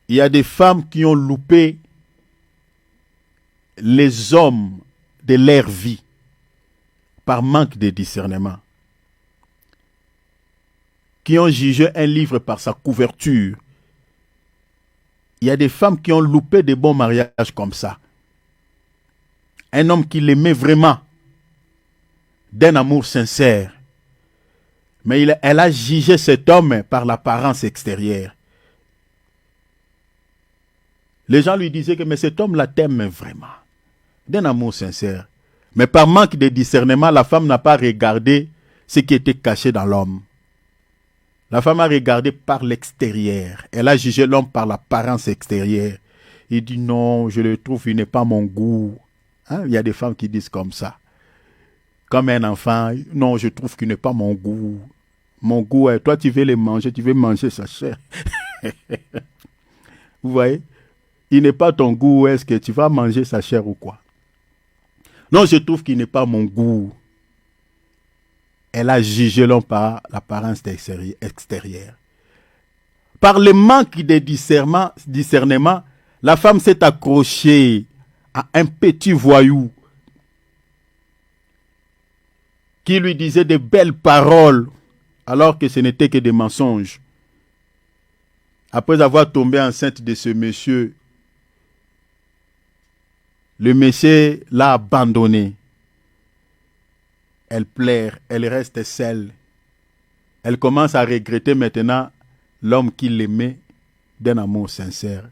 Il y a des femmes qui ont loupé les hommes de leur vie par manque de discernement, qui ont jugé un livre par sa couverture. Il y a des femmes qui ont loupé de bons mariages comme ça. Un homme qui l'aimait vraiment, d'un amour sincère. Mais elle a jugé cet homme par l'apparence extérieure. Les gens lui disaient que mais cet homme-là t'aime vraiment, d'un amour sincère. Mais par manque de discernement, la femme n'a pas regardé ce qui était caché dans l'homme. La femme a regardé par l'extérieur. Elle a jugé l'homme par l'apparence extérieure. Il dit non, je le trouve, il n'est pas mon goût. Hein? Il y a des femmes qui disent comme ça. Comme un enfant, non, je trouve qu'il n'est pas mon goût. Mon goût, toi tu veux les manger, tu veux manger sa chair. Vous voyez? Il n'est pas ton goût, est-ce que tu vas manger sa chair ou quoi? Non, je trouve qu'il n'est pas mon goût. Elle a jugé l'homme par l'apparence extérieure. Par le manque de discernement, la femme s'est accrochée à un petit voyou qui lui disait de belles paroles alors que ce n'était que des mensonges. Après avoir tombé enceinte de ce monsieur, le monsieur l'a abandonnée. Elle pleure, elle reste seule. Elle commence à regretter maintenant l'homme qui l'aimait d'un amour sincère.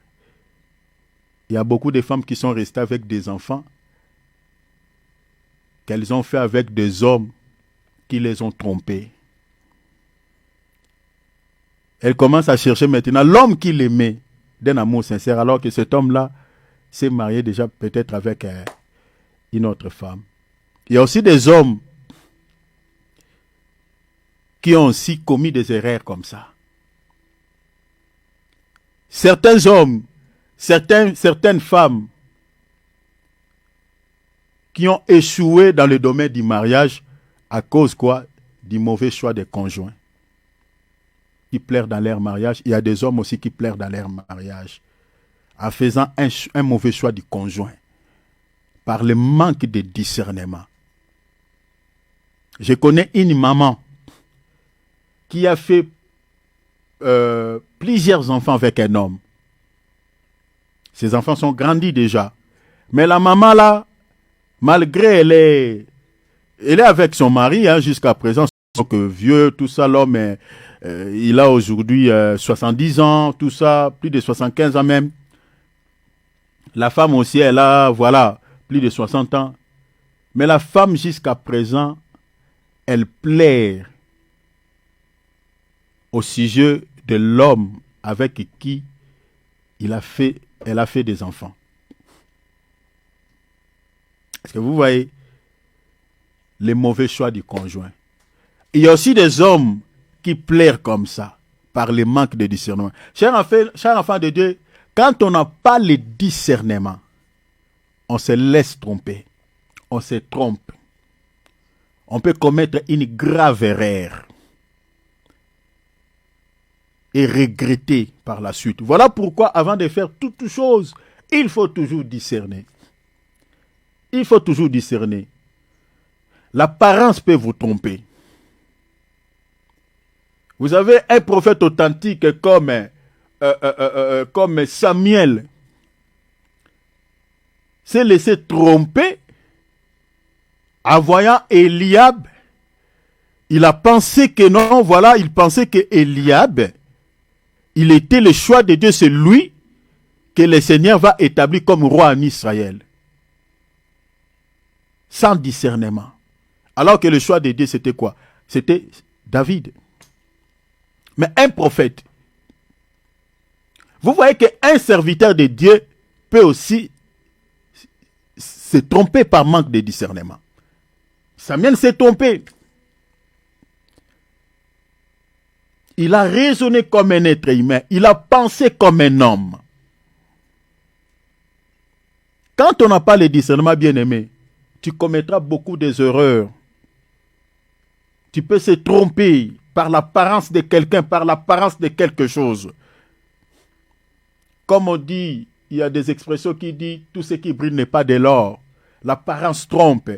Il y a beaucoup de femmes qui sont restées avec des enfants qu'elles ont fait avec des hommes qui les ont trompées. Elle commence à chercher maintenant l'homme qui l'aimait d'un amour sincère alors que cet homme-là s'est marié déjà peut-être avec une autre femme. Il y a aussi des hommes qui ont aussi commis des erreurs comme ça. Certains hommes, certaines femmes qui ont échoué dans le domaine du mariage à cause quoi? Du mauvais choix des conjoints. Qui pleurent dans leur mariage. Il y a des hommes aussi qui pleurent dans leur mariage en faisant un mauvais choix du conjoint par le manque de discernement. Je connais une maman qui a fait plusieurs enfants avec un homme. Ses enfants sont grandis déjà. Mais la maman là, malgré elle est avec son mari jusqu'à présent, donc vieux, tout ça, l'homme, il a aujourd'hui 70 ans, tout ça, plus de 75 ans même. La femme aussi, elle a, voilà, plus de 60 ans. Mais la femme, jusqu'à présent, elle plaire au sujet de l'homme avec qui elle a fait des enfants. Est-ce que vous voyez les mauvais choix du conjoint? Il y a aussi des hommes qui plairent comme ça, par le manque de discernement. Cher enfant de Dieu, quand on n'a pas le discernement, on se laisse tromper. On se trompe. On peut commettre une grave erreur et regretter par la suite. Voilà pourquoi, avant de faire toute chose, il faut toujours discerner. Il faut toujours discerner. L'apparence peut vous tromper. Vous avez un prophète authentique comme Samuel s'est laissé tromper en voyant Eliab. Il a pensé que non, voilà, il pensait que Eliab, il était le choix de Dieu, c'est lui que le Seigneur va établir comme roi en Israël. Sans discernement. Alors que le choix de Dieu, c'était quoi? C'était David. Mais un prophète, vous voyez qu'un serviteur de Dieu peut aussi se tromper par manque de discernement. Samuel s'est trompé. Il a raisonné comme un être humain. Il a pensé comme un homme. Quand on n'a pas le discernement, bien-aimé, tu commettras beaucoup d'erreurs. Tu peux se tromper par l'apparence de quelqu'un, par l'apparence de quelque chose. Comme on dit, il y a des expressions qui disent tout ce qui brille n'est pas de l'or. L'apparence trompe.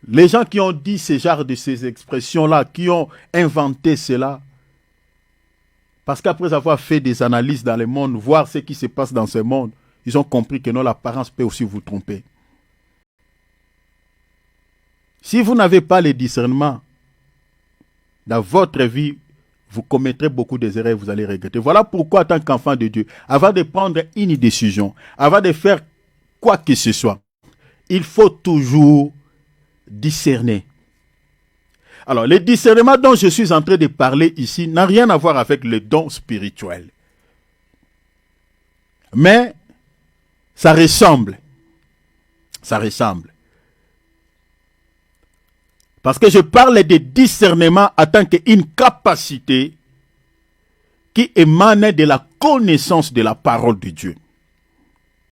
Les gens qui ont dit ce genre de ces expressions-là, qui ont inventé cela, parce qu'après avoir fait des analyses dans le monde, voir ce qui se passe dans ce monde, ils ont compris que non, l'apparence peut aussi vous tromper. Si vous n'avez pas le discernement dans votre vie, vous commettrez beaucoup d'erreurs et vous allez regretter. Voilà pourquoi, en tant qu'enfant de Dieu, avant de prendre une décision, avant de faire quoi que ce soit, il faut toujours discerner. Alors, le discernement dont je suis en train de parler ici n'a rien à voir avec le don spirituel. Mais, ça ressemble. Ça ressemble. Parce que je parle de discernement en tant qu'une capacité qui émane de la connaissance de la parole de Dieu.